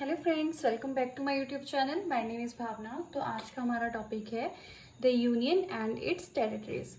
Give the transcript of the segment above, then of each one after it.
Hello friends, welcome back to my YouTube channel. My name is Bhavna. तो आज का हमारा टॉपिक है the union and its territories.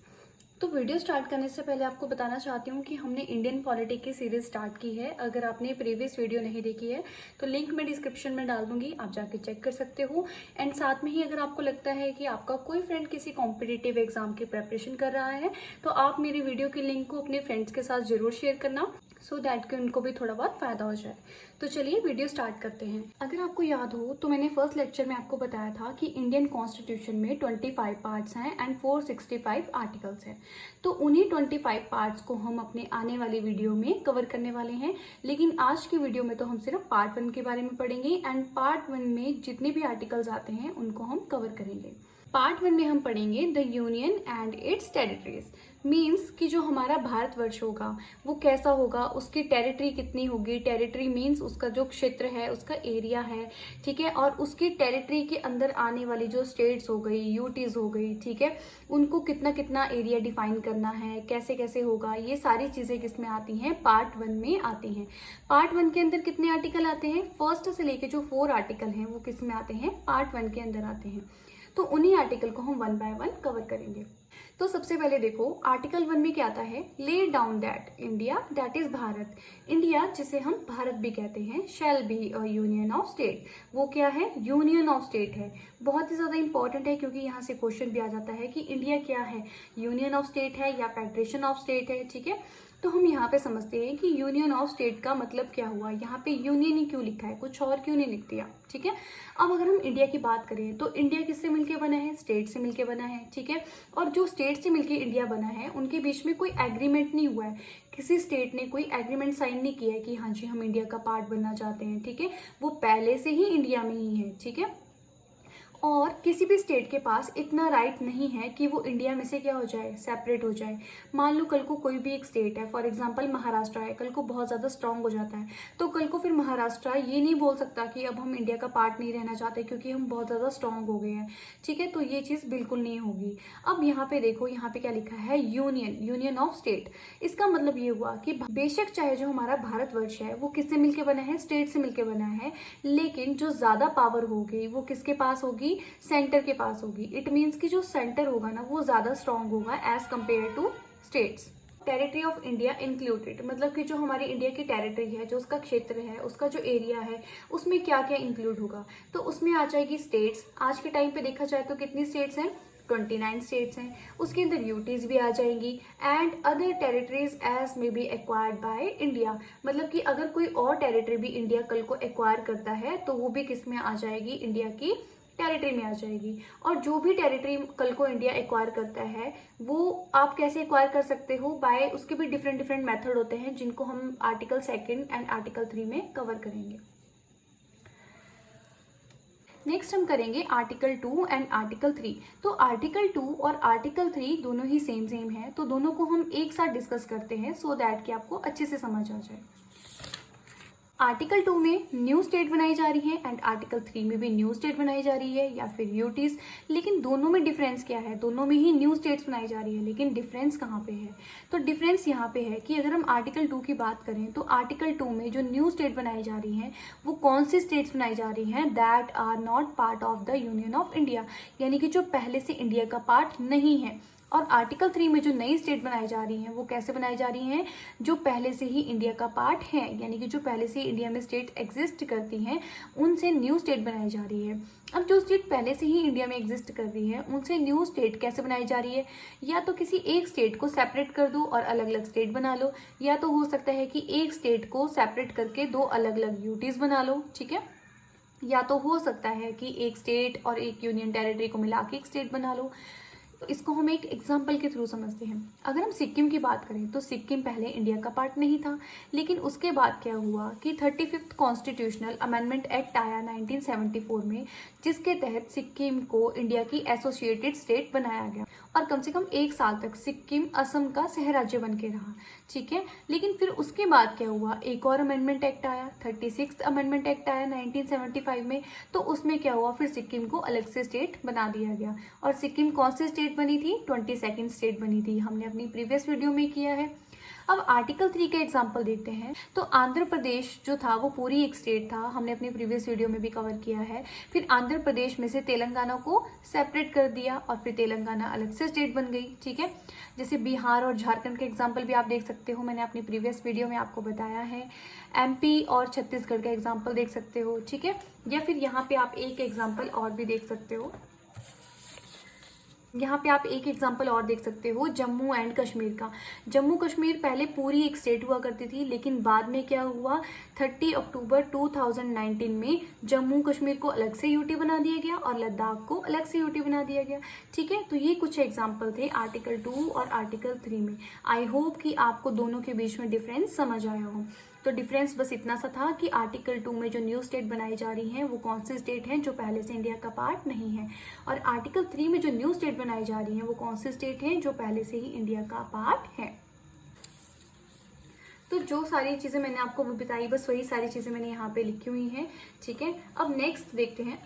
तो वीडियो स्टार्ट करने से पहले आपको बताना चाहती हूँ कि हमने इंडियन पॉलिटी की सीरीज स्टार्ट की है। अगर आपने प्रीवियस वीडियो नहीं देखी है तो लिंक मैं डिस्क्रिप्शन में डाल दूंगी, आप जाके चेक कर सकते हो। एंड साथ में ही अगर आपको लगता है कि आपका कोई फ्रेंड किसी कॉम्पिटिटिव एग्जाम की प्रेपरेशन कर रहा है तो आप मेरी वीडियो की लिंक को अपने फ्रेंड्स के साथ जरूर शेयर करना, सो दैट कि उनको भी थोड़ा बहुत फायदा हो जाए। तो चलिए वीडियो स्टार्ट करते हैं। अगर आपको याद हो तो मैंने फर्स्ट लेक्चर में आपको बताया था कि इंडियन कॉन्स्टिट्यूशन में 25 पार्ट्स हैं एंड 465 आर्टिकल्स हैं। तो उन्हीं 25 पार्ट्स को हम अपने आने वाली वीडियो में कवर करने वाले हैं। लेकिन आज की वीडियो में तो हम सिर्फ पार्ट 1 के बारे में पढ़ेंगे एंड पार्ट 1 में जितने भी आर्टिकल्स आते हैं उनको हम कवर करेंगे। पार्ट 1 में हम पढ़ेंगे the union and its territories. Means कि जो हमारा भारतवर्ष होगा वो कैसा होगा, उसकी टेरिटरी कितनी होगी। टेरिटरी मीन्स उसका जो क्षेत्र है, उसका एरिया है, ठीक है। और उसकी टेरिटरी के अंदर आने वाली जो स्टेट्स हो गई, यूटीज हो गई, ठीक है, उनको कितना कितना एरिया डिफाइन करना है, कैसे कैसे होगा, ये सारी चीजें किसमें आती हैं, पार्ट 1 में आती हैं। पार्ट 1 के अंदर कितने आर्टिकल आते हैं, फर्स्ट से लेके जो 4 आर्टिकल हैं वो किसमें आते हैं, पार्ट 1 के अंदर आते हैं। तो उन्हीं आर्टिकल को हम 1 बाय 1 कवर करेंगे। तो सबसे पहले देखो आर्टिकल 1 में क्या आता है, lay down that India that is Bharat. India जिसे हम भारत भी कहते हैं, shall be a union of state. वो क्या है, यूनियन ऑफ स्टेट है। बहुत ही ज्यादा इंपॉर्टेंट है क्योंकि यहाँ से क्वेश्चन भी आ जाता है कि इंडिया क्या है, यूनियन ऑफ स्टेट है या फेडरेशन ऑफ स्टेट है, ठीक है। तो हम यहाँ पे समझते हैं कि यूनियन ऑफ स्टेट का मतलब क्या हुआ। यहाँ पे यूनियन ही क्यों लिखा है, कुछ और क्यों नहीं लिख दिया, ठीक है। अब अगर हम इंडिया की बात करें तो इंडिया किससे मिलके बना है, स्टेट से मिलके बना है, ठीक है। और जो स्टेट से मिलके इंडिया बना है उनके बीच में कोई एग्रीमेंट नहीं हुआ है। किसी स्टेट ने कोई एग्रीमेंट साइन नहीं किया है कि हाँ जी हम इंडिया का पार्ट बनना चाहते हैं, ठीक है। वो पहले से ही इंडिया में ही है, ठीक है। और किसी भी स्टेट के पास इतना राइट नहीं है कि वो इंडिया में से क्या हो जाए, सेपरेट हो जाए। मान लो कल को कोई भी एक स्टेट है, फॉर एग्जांपल महाराष्ट्र है, कल को बहुत ज़्यादा स्ट्रांग हो जाता है तो कल को फिर महाराष्ट्र ये नहीं बोल सकता कि अब हम इंडिया का पार्ट नहीं रहना चाहते क्योंकि हम बहुत ज़्यादा स्ट्रांग हो गए हैं, ठीक है। तो ये चीज़ बिल्कुल नहीं होगी। अब यहाँ पे देखो, यहाँ पे क्या लिखा है, यूनियन, यूनियन ऑफ स्टेट। इसका मतलब ये हुआ कि बेशक चाहे जो हमारा भारतवर्ष है वो किससे मिलकर बना है, स्टेट से मिलकर बना है, लेकिन जो ज़्यादा पावर होगी वो किसके पास होगी, सेंटर के पास होगी। इट मीन्स कि जो सेंटर होगा ना वो ज्यादा स्ट्रांग होगा as compare to states. Territory of India included, मतलब कि जो हमारी इंडिया की टेरिटरी है, जो उसका क्षेत्र है, उसका जो एरिया है, उसमें क्या क्या इंक्लूड होगा। तो उसमें आ जाएगी स्टेट्स। आज के टाइम पे देखा जाए तो कितनी स्टेट्स हैं, 29 स्टेट्स हैं। उसके अंदर यूटीज भी आ जाएंगी and other territories as may be acquired by India. मतलब कि अगर कोई और टेरिटरी भी इंडिया कल को एक्वायर करता है तो वो भी किस में आ जाएगी, इंडिया की टेरिटरी में आ जाएगी। और जो भी टेरिटरी कल को इंडिया एक्वायर करता है वो आप कैसे एक्वायर कर सकते हो, बाय उसके भी डिफरेंट डिफरेंट मेथड होते हैं जिनको हम आर्टिकल 2 एंड आर्टिकल 3 में कवर करेंगे। नेक्स्ट हम करेंगे आर्टिकल 2 एंड आर्टिकल 3। तो आर्टिकल 2 और आर्टिकल 3 दोनों ही सेम है, तो दोनों को हम एक साथ डिस्कस करते हैं सो दैट कि आपको अच्छे से समझ आ जाए। आर्टिकल 2 में न्यू स्टेट बनाई जा रही है एंड आर्टिकल 3 में भी न्यू स्टेट बनाई जा रही है या फिर यूटीज। लेकिन दोनों में डिफरेंस क्या है, दोनों में ही न्यू स्टेट्स बनाई जा रही है, लेकिन डिफरेंस कहाँ पे है। तो डिफरेंस यहाँ पे है कि अगर हम आर्टिकल 2 की बात करें तो आर्टिकल 2 में जो न्यू स्टेट बनाई जा रही है वो कौन सी स्टेट्स बनाई जा रही हैं, that are not part of the union of India, यानी कि जो पहले से इंडिया का पार्ट नहीं है। और आर्टिकल 3 में जो नई स्टेट बनाई जा रही हैं वो कैसे बनाई जा रही हैं, जो पहले से ही इंडिया का पार्ट है, यानी कि जो पहले से इंडिया में स्टेट एग्जिस्ट करती हैं उनसे न्यू स्टेट बनाई जा रही है। अब जो स्टेट पहले से ही इंडिया में एग्जिस्ट कर रही है उनसे न्यू स्टेट कैसे बनाई जा रही है, या तो किसी एक स्टेट को सेपरेट कर दो और अलग अलग स्टेट बना लो, या तो हो सकता है कि एक स्टेट को सेपरेट करके 2 अलग अलग यूटीज बना लो, ठीक है। या तो हो सकता है कि एक स्टेट और एक यूनियन टेरिटरी को मिला के एक स्टेट बना लो। तो इसको हम एक एग्जाम्पल के थ्रू समझते हैं। अगर हम सिक्किम की बात करें तो सिक्किम पहले इंडिया का पार्ट नहीं था, लेकिन उसके बाद क्या हुआ कि 35th कॉन्स्टिट्यूशनल अमेंडमेंट एक्ट आया 1974 में, जिसके तहत सिक्किम को इंडिया की एसोसिएटेड स्टेट बनाया गया और कम से कम 1 साल तक सिक्किम असम का सह राज्य बन के रहा, ठीक है। लेकिन फिर उसके बाद क्या हुआ, एक और अमेंडमेंट एक्ट आया, 36th अमेंडमेंट एक्ट आया 1975 में। तो उसमें क्या हुआ, फिर सिक्किम को अलग से स्टेट बना दिया गया। और सिक्किम कौन सी स्टेट बनी थी, 22nd स्टेट बनी थी, हमने अपनी प्रीवियस वीडियो में किया है। अब आर्टिकल 3 का एग्जाम्पल देखते हैं। तो आंध्र प्रदेश जो था वो पूरी एक स्टेट था, हमने अपने प्रीवियस वीडियो में भी कवर किया है। फिर आंध्र प्रदेश में से तेलंगाना को सेपरेट कर दिया और फिर तेलंगाना अलग से स्टेट बन गई, ठीक है। जैसे बिहार और झारखंड के एग्जाम्पल भी आप देख सकते हो, मैंने अपनी प्रीवियस वीडियो में आपको बताया है। एमपी और छत्तीसगढ़ का एग्जाम्पल देख सकते हो, ठीक है। या फिर यहाँ पे आप एक एग्जाम्पल और भी देख सकते हो, यहाँ पे आप एक एग्जाम्पल और देख सकते हो जम्मू एंड कश्मीर का। जम्मू कश्मीर पहले पूरी एक स्टेट हुआ करती थी, लेकिन बाद में क्या हुआ, 30 अक्टूबर 2019 में जम्मू कश्मीर को अलग से यूटी बना दिया गया और लद्दाख को अलग से यूटी बना दिया गया, ठीक है। तो ये कुछ एग्जाम्पल थे आर्टिकल 2 और आर्टिकल 3 में। आई होप कि आपको दोनों के बीच में डिफरेंस समझ आया हो। तो डिफरेंस बस इतना सा था कि आर्टिकल 2 में जो न्यू स्टेट बनाई जा रही हैं वो कौन सी स्टेट हैं जो पहले से इंडिया का पार्ट नहीं है, और आर्टिकल 3 में जो न्यू स्टेट बनाई जा रही हैं वो कौन सी स्टेट हैं जो पहले से ही इंडिया का पार्ट है। तो जो सारी चीज़ें मैंने आपको बताई बस वही सारी चीज़ें मैंने यहाँ पे लिखी हुई हैं, ठीक है। अब नेक्स्ट देखते हैं।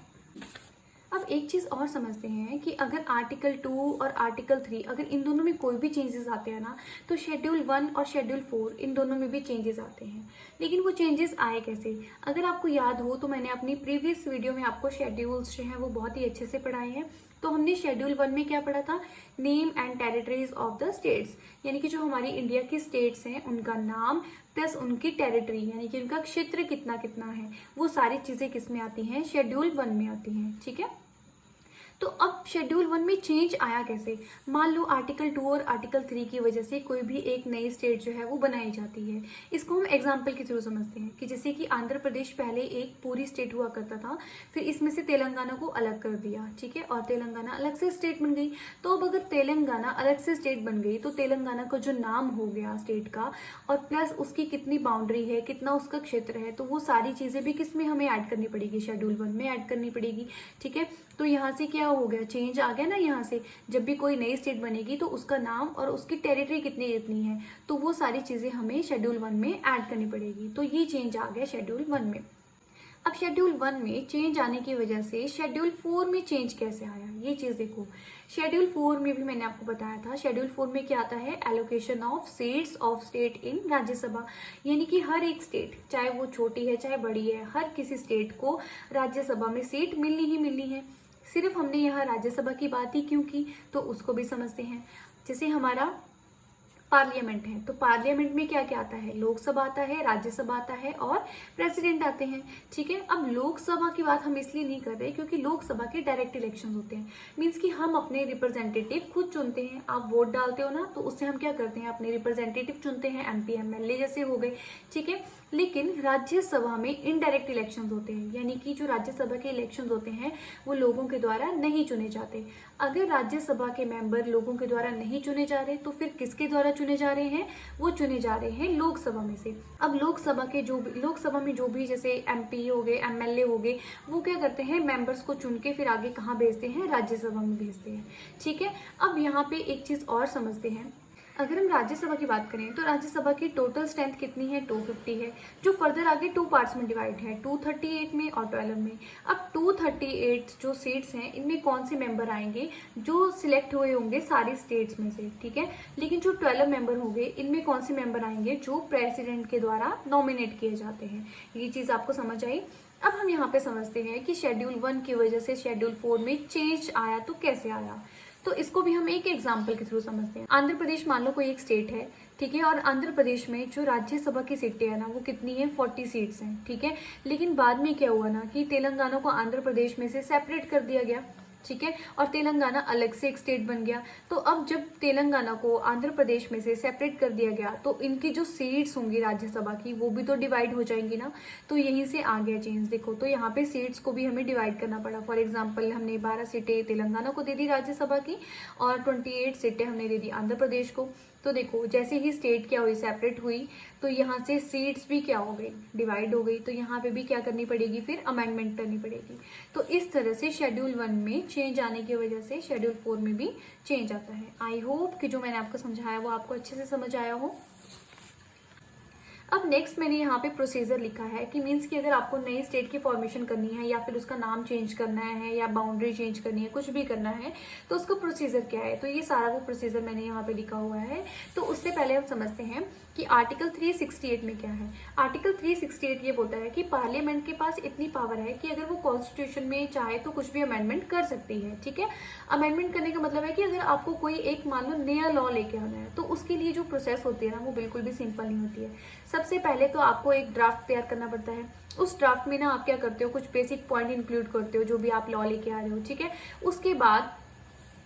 अब एक चीज़ और समझते हैं कि अगर आर्टिकल 2 और आर्टिकल 3 अगर इन दोनों में कोई भी चेंजेस आते हैं ना, तो शेड्यूल 1 और शेड्यूल 4 इन दोनों में भी चेंजेस आते हैं। लेकिन वो चेंजेस आए कैसे, अगर आपको याद हो तो मैंने अपनी प्रीवियस वीडियो में आपको शेड्यूल्स जो हैं वो बहुत ही अच्छे से पढ़ाए हैं। तो हमने शेड्यूल 1 में क्या पढ़ा था, name and territories of the states, यानी कि जो हमारी इंडिया की स्टेट्स हैं उनका नाम प्लस उनकी टेरिटरी यानी कि उनका क्षेत्र कितना कितना है, वो सारी चीज़ें किस में आती हैं, शेड्यूल 1 में आती हैं, ठीक है। तो अब शेड्यूल 1 में चेंज आया कैसे, मान लो आर्टिकल 2 और आर्टिकल 3 की वजह से कोई भी एक नई स्टेट जो है वो बनाई जाती है। इसको हम एग्जाम्पल के थ्रू समझते हैं कि जैसे कि आंध्र प्रदेश पहले एक पूरी स्टेट हुआ करता था, फिर इसमें से तेलंगाना को अलग कर दिया, ठीक है, और तेलंगाना अलग से स्टेट बन गई। तो अब अगर तेलंगाना अलग से स्टेट बन गई तो तेलंगाना का जो नाम हो गया स्टेट का और प्लस उसकी कितनी बाउंड्री है, कितना उसका क्षेत्र है, तो वो सारी चीज़ें भी किस में हमें ऐड करनी पड़ेगी, शेड्यूल 1 में ऐड करनी पड़ेगी, ठीक है। तो यहाँ से क्या हो गया, चेंज आ गया ना। यहाँ से जब भी कोई नई स्टेट बनेगी तो उसका नाम और उसकी टेरिटरी कितनी कितनी है, तो वो सारी चीज़ें हमें शेड्यूल 1 में ऐड करनी पड़ेगी। तो ये चेंज आ गया शेड्यूल 1 में। अब शेड्यूल 1 में चेंज आने की वजह से शेड्यूल 4 में चेंज कैसे आया, ये चीज़ देखो। शेड्यूल 4 में भी मैंने आपको बताया था, शेड्यूल 4 में क्या आता है, allocation of seats of state in Rajya Sabha, यानी कि हर एक स्टेट चाहे वो छोटी है चाहे बड़ी है, हर किसी स्टेट को राज्यसभा में सीट मिलनी ही मिलनी है। सिर्फ हमने यहाँ राज्यसभा की बात ही क्यों की, तो उसको भी समझते हैं। जैसे हमारा पार्लियामेंट है, तो पार्लियामेंट में क्या क्या आता है, लोकसभा आता है, राज्यसभा आता है और प्रेसिडेंट आते हैं, ठीक है। अब लोकसभा की बात हम इसलिए नहीं कर रहे क्योंकि लोकसभा के डायरेक्ट इलेक्शन होते हैं, मीन्स कि हम अपने रिप्रेजेंटेटिव खुद चुनते हैं। आप वोट डालते हो ना, तो उससे हम क्या करते हैं, अपने रिप्रेजेंटेटिव चुनते हैं, एमपी एमएलए जैसे हो गए, ठीक है। लेकिन राज्यसभा में इनडायरेक्ट इलेक्शंस होते हैं, यानी कि जो राज्यसभा के इलेक्शंस होते हैं वो लोगों के द्वारा नहीं चुने जाते। अगर राज्यसभा के मेंबर लोगों के द्वारा नहीं चुने जा रहे तो फिर किसके द्वारा चुने जा रहे हैं, वो चुने जा रहे हैं लोकसभा में से। अब लोकसभा में जो भी जैसे एमपी हो गए, एमएलए हो गए, वो क्या करते हैं, मेंबर्स को चुन के फिर आगे कहाँ भेजते हैं, राज्यसभा में भेजते हैं, ठीक है। अब यहाँ पे एक चीज और समझते हैं, अगर हम राज्यसभा की बात करें तो राज्यसभा की टोटल स्ट्रेंथ कितनी है, 250 है, जो फर्दर आगे 2 पार्ट्स में डिवाइड है, 238 में और 12 में। अब 238 जो सीट्स हैं इनमें कौन से मेंबर आएंगे, जो सिलेक्ट हुए होंगे सारी स्टेट्स में से, ठीक है। लेकिन जो 12 मेंबर होंगे इनमें कौन से मेंबर आएंगे, जो प्रेसिडेंट के द्वारा नॉमिनेट किए जाते हैं। ये चीज़ आपको समझ आई। अब हम यहाँ पे समझते हैं कि शेड्यूल 1 की वजह से शेड्यूल 4 में चेंज आया, तो कैसे आया, तो इसको भी हम एक एग्जाम्पल के थ्रू समझते हैं। आंध्र प्रदेश मान लो कोई एक स्टेट है, ठीक है, और आंध्र प्रदेश में जो राज्यसभा की सीटें है ना वो कितनी है, 40 सीट्स हैं, ठीक है। लेकिन बाद में क्या हुआ ना कि तेलंगाना को आंध्र प्रदेश में से सेपरेट कर दिया गया, ठीक है, और तेलंगाना अलग से एक स्टेट बन गया। तो अब जब तेलंगाना को आंध्र प्रदेश में से सेपरेट कर दिया गया तो इनकी जो सीट्स होंगी राज्यसभा की वो भी तो डिवाइड हो जाएंगी ना, तो यहीं से आ गया चेंज। देखो तो यहाँ पे सीट्स को भी हमें डिवाइड करना पड़ा। फॉर एग्जाम्पल हमने 12 सीटें तेलंगाना को दे दी राज्यसभा की और 28 सीटें हमने दे दी आंध्र प्रदेश को। तो देखो जैसे ही स्टेट क्या हुई, सेपरेट हुई, तो यहाँ से सीट्स भी क्या हो गई, डिवाइड हो गई। तो यहाँ पे भी क्या करनी पड़ेगी, फिर अमेंडमेंट करनी पड़ेगी। तो इस तरह से शेड्यूल 1 में चेंज आने की वजह से शेड्यूल 4 में भी चेंज आता है। आई होप कि जो मैंने आपको समझाया वो आपको अच्छे से समझ आया हो। अब नेक्स्ट मैंने यहाँ पे प्रोसीजर लिखा है कि मीन्स कि अगर आपको नई स्टेट की फॉर्मेशन करनी है या फिर उसका नाम चेंज करना है या बाउंड्री चेंज करनी है, कुछ भी करना है तो उसका प्रोसीजर क्या है। तो ये सारा वो प्रोसीजर मैंने यहाँ पे लिखा हुआ है। तो उससे पहले हम समझते हैं कि आर्टिकल 368 में क्या है। आर्टिकल 368 ये बोलता है कि पार्लियामेंट के पास इतनी पावर है कि अगर वो कॉन्स्टिट्यूशन में चाहे तो कुछ भी अमेंडमेंट कर सकती है। ठीक है, अमेंडमेंट करने का मतलब है कि अगर आपको कोई एक मान लो नया लॉ लेके आना है तो उसके लिए जो प्रोसेस होती है ना वो बिल्कुल भी सिंपल नहीं होती है। सबसे पहले तो आपको एक ड्राफ्ट तैयार करना पड़ता है। उस ड्राफ्ट में ना आप क्या करते हो, कुछ बेसिक पॉइंट इंक्लूड करते हो जो भी आप लॉ लेके आ रहे हो। ठीक है, उसके बाद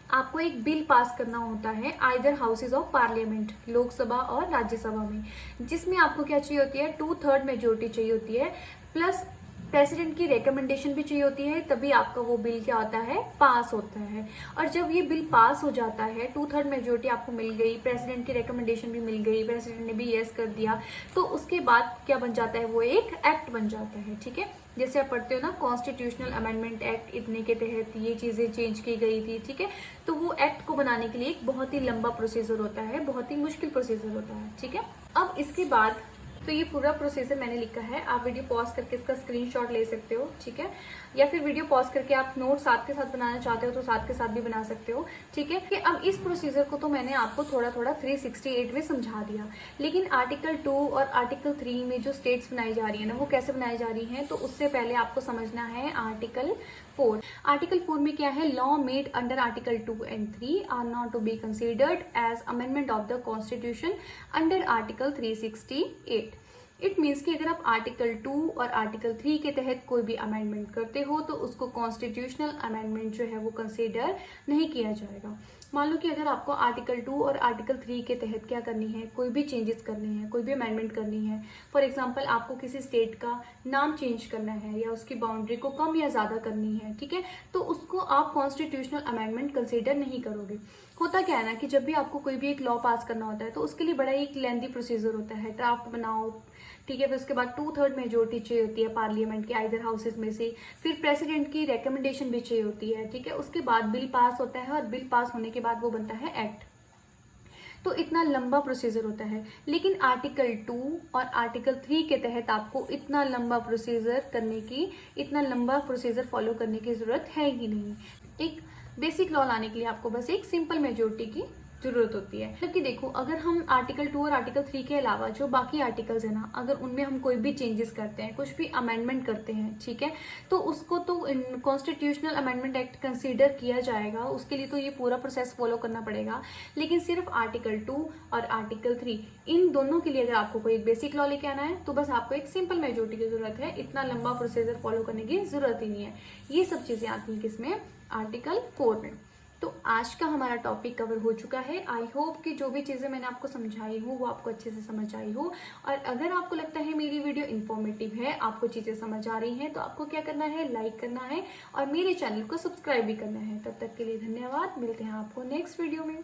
आपको एक बिल पास करना होता है either houses of parliament, Lok Sabha और राज्यसभा में, जिसमें आपको क्या चाहिए होती है, 2/3 मेजोरिटी चाहिए होती है, प्लस प्रेसिडेंट की रिकमेंडेशन भी चाहिए होती है, तभी आपका वो बिल क्या होता है, पास होता है। और जब ये बिल पास हो जाता है, 2/3 मेजोरिटी आपको मिल गई, प्रेसिडेंट की रिकमेंडेशन भी मिल गई, प्रेसिडेंट ने भी यस कर दिया, तो उसके बाद क्या बन जाता है, वो एक एक्ट बन जाता है। ठीक है, जैसे आप पढ़ते हो ना, कॉन्स्टिट्यूशनल अमेंडमेंट एक्ट इतने के तहत ये चीजें चेंज की गई थी। ठीक है, तो वो एक्ट को बनाने के लिए एक बहुत ही लंबा प्रोसीजर होता है, बहुत ही मुश्किल प्रोसीजर होता है। ठीक है, अब इसके बाद तो ये पूरा प्रोसीजर मैंने लिखा है, आप वीडियो पॉज करके इसका स्क्रीनशॉट ले सकते हो। ठीक है, या फिर वीडियो पॉज करके आप नोट साथ के साथ बनाना चाहते हो तो साथ के साथ भी बना सकते हो। ठीक है, कि अब इस प्रोसीजर को तो मैंने आपको थोड़ा थोड़ा 368 में समझा दिया, लेकिन आर्टिकल 2 और आर्टिकल 3 में जो स्टेट्स बनाई जा रही है ना, वो कैसे बनाई जा रही है, तो उससे पहले आपको समझना है आर्टिकल 4। आर्टिकल 4 में क्या है, law made under article 2 and 3 are not to be considered as amendment of the constitution under article 368। It means कि अगर आप आर्टिकल 2 और आर्टिकल 3 के तहत कोई भी अमेंडमेंट करते हो तो उसको कॉन्स्टिट्यूशनल अमेंडमेंट जो है वो कंसीडर नहीं किया जाएगा। मान लो कि अगर आपको आर्टिकल 2 और आर्टिकल 3 के तहत क्या करनी है, कोई भी चेंजेस करने हैं, कोई भी अमेंडमेंट करनी है, फॉर एग्जांपल आपको किसी स्टेट का नाम चेंज करना है या उसकी बाउंड्री को कम या ज़्यादा करनी है, ठीक है, तो उसको आप कॉन्स्टिट्यूशनल अमेंडमेंट कंसीडर नहीं करोगे। होता क्या है ना कि जब भी आपको कोई भी एक लॉ पास करना होता है तो उसके लिए बड़ा एक लेंथी प्रोसीजर होता है, ड्राफ्ट बनाओ, ठीक है, फिर उसके बाद 2/3 मेजोरिटी चाहिए होती है पार्लियामेंट के आइदर हाउसेज में से, फिर प्रेसिडेंट की रिकमेंडेशन भी चाहिए होती है। ठीक है, उसके बाद बिल पास होता है और बिल पास होने के बाद वो बनता है एक्ट। तो इतना लंबा प्रोसीजर होता है, लेकिन आर्टिकल 2 और आर्टिकल 3 के तहत आपको इतना लंबा प्रोसीजर फॉलो करने की जरूरत है ही नहीं। एक बेसिक लॉ लाने के लिए आपको बस एक सिंपल मेजोरिटी की जरूरत होती है। क्योंकि देखो, अगर हम आर्टिकल 2 और आर्टिकल 3 के अलावा जो बाकी आर्टिकल्स है ना, अगर उनमें हम कोई भी चेंजेस करते हैं, कुछ भी अमेंडमेंट करते हैं, ठीक है, तो उसको तो कॉन्स्टिट्यूशनल अमेंडमेंट एक्ट कंसीडर किया जाएगा, उसके लिए तो ये पूरा प्रोसेस फॉलो करना पड़ेगा। लेकिन सिर्फ आर्टिकल 2 और आर्टिकल 3 इन दोनों के लिए अगर आपको कोई बेसिक लॉ लेके आना है तो बस आपको एक सिंपल मेजोरिटी की जरूरत है, इतना लंबा प्रोसीजर फॉलो करने की जरूरत ही नहीं है। ये सब चीजें आती हैं किसमें, आर्टिकल 4 में। तो आज का हमारा टॉपिक कवर हो चुका है। आई होप कि जो भी चीज़ें मैंने आपको समझाई हूँ वो आपको अच्छे से समझ आई हो। और अगर आपको लगता है मेरी वीडियो इन्फॉर्मेटिव है, आपको चीज़ें समझ आ रही हैं, तो आपको क्या करना है, लाइक करना है और मेरे चैनल को सब्सक्राइब भी करना है। तब तक के लिए धन्यवाद, मिलते हैं आपको नेक्स्ट वीडियो में।